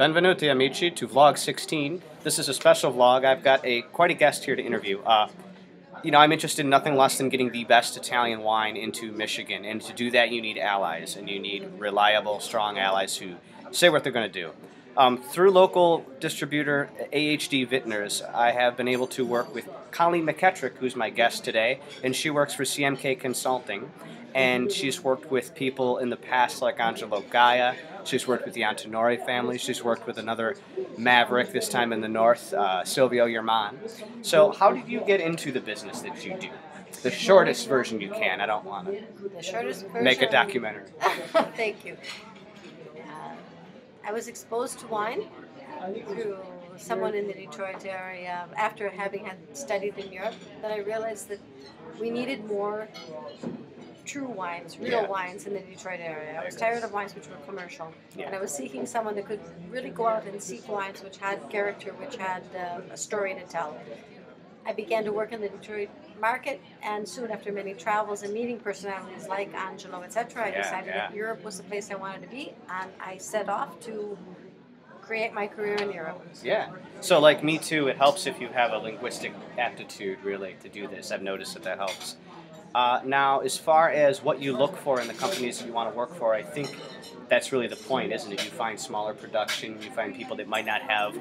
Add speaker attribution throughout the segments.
Speaker 1: Benvenuti amici to vlog 16. This is a special vlog. I've got quite a guest here to interview. I'm interested in nothing less than getting the best Italian wine into Michigan, and to do that you need allies, and you need reliable, strong allies who say what they're going to do. Through local distributor AHD Vintners, I have been able to work with Colleen Kettrick, who's my guest today, and she works for CMK Consulting, and she's worked with people in the past like Angelo Gaia. She's worked with the Antonori family. She's worked with another maverick, this time in the north, Silvio Yerman. So how did you get into the business that you do? The shortest version you can. I don't want to make a documentary.
Speaker 2: Thank you. I was exposed to wine through someone in the Detroit area after having had studied in Europe. Then I realized that we needed more true wines, real wines in the Detroit area. I was tired of wines which were commercial, and I was seeking someone that could really go out and seek wines which had character, which had a story to tell. I began to work in the Detroit market, and soon after many travels and meeting personalities like Angelo, etc., I decided that Europe was the place I wanted to be, and I set off to create my career in Europe.
Speaker 1: Yeah. So like me too, it helps if you have a linguistic aptitude really to do this. I've noticed that helps. Now, as far as what you look for in the companies that you want to work for, I think that's really the point, isn't it? You find smaller production, you find people that might not have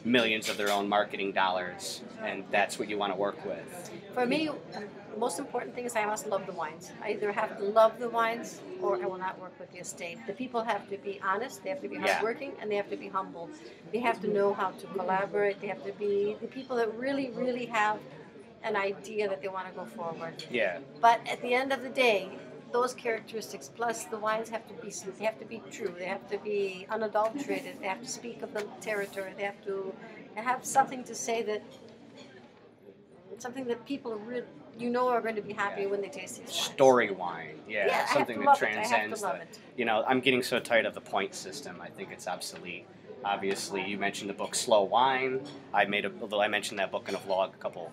Speaker 1: millions of their own marketing dollars, and that's what you want to work with.
Speaker 2: For me, the most important thing is I must love the wines. I either have to love the wines or I will not work with the estate. The people have to be honest, they have to be hardworking, and they have to be humble. They have to know how to collaborate, they have to be the people that really, really have an idea that they want to go forward.
Speaker 1: Yeah.
Speaker 2: But at the end of the day, those characteristics plus the wines have to be true. They have to be unadulterated. They have to speak of the territory. They have to have something to say that people are going to be happy when they taste these wines.
Speaker 1: Story wine, something that transcends. I'm getting so tired of the point system. I think it's obsolete. Obviously, you mentioned the book Slow Wine. I mentioned that book in a vlog a couple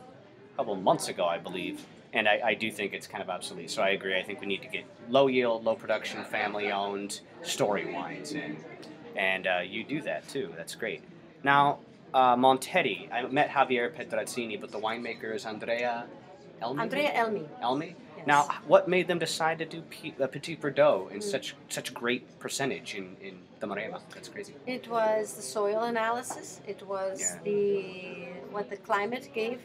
Speaker 1: months ago, I believe, and I do think it's kind of obsolete. So I agree. I think we need to get low yield, low production, family owned story wines in, and you do that too. That's great. Now, Montetti. I met Javier Petrazzini, but the winemaker is Andrea Elmi.
Speaker 2: Andrea Elmi.
Speaker 1: Elmi.
Speaker 2: Yes.
Speaker 1: Now, what made them decide to do Petit Verdot in such great percentage in the Maremma? That's crazy.
Speaker 2: It was the soil analysis. It was what the climate gave.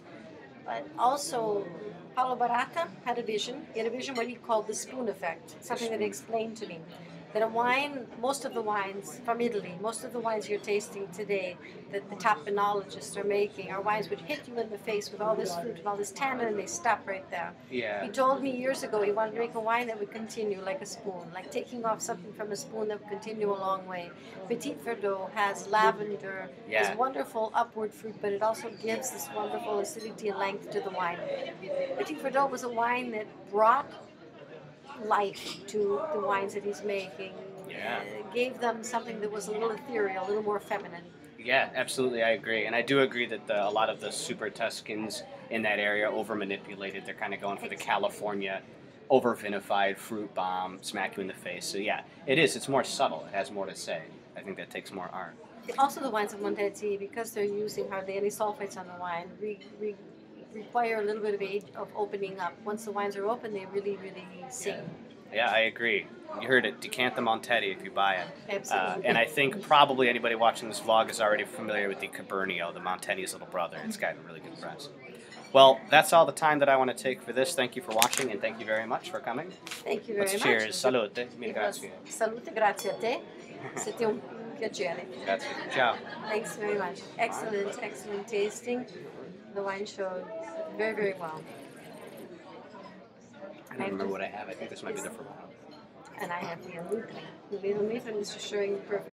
Speaker 2: But also, Paolo Barata had a vision. He had a vision what he called the spoon effect, something that he explained to me. That a wine, most of the wines from Italy, most of the wines you're tasting today that the top enologists are making are wines which hit you in the face with all this fruit and all this tannin, and they stop right there.
Speaker 1: Yeah.
Speaker 2: He told me years ago he wanted to make a wine that would continue like a spoon, like taking off something from a spoon that would continue a long way. Petit Verdot has lavender, this wonderful upward fruit, but it also gives this wonderful acidity and length to the wine. Petit Verdot was a wine that brought life to the wines that he's making. Gave them something that was a little ethereal, a little more feminine.
Speaker 1: Yeah, absolutely, I agree. And I do agree that a lot of the super Tuscans in that area over-manipulated. They're kind of going for the California over-vinified fruit bomb, smack you in the face. So yeah, it is. It's more subtle. It has more to say. I think that takes more art.
Speaker 2: Also the wines of Montetti, because they're using hardly any sulfates on the wine, require a little bit of age of opening up. Once the wines are open, they really, really sing.
Speaker 1: Yeah, I agree. You heard it. Decant the Montetti if you buy it.
Speaker 2: Absolutely.
Speaker 1: And I think probably anybody watching this vlog is already familiar with the Cabernio, the Montetti's little brother. It's gotten really good press. Well, that's all the time that I want to take for this. Thank you for watching, and thank you very much for coming.
Speaker 2: Thank you very much.
Speaker 1: Cheers. Salute. Mille grazie.
Speaker 2: Salute, grazie a te. C'était un piacere.
Speaker 1: Grazie. Ciao.
Speaker 2: Thanks very much. Excellent, excellent tasting. The wine showed very, very well.
Speaker 1: I don't remember what I have. I think this might be the Ferraro.
Speaker 2: And I have the Almitre. The Almitre is showing perfect.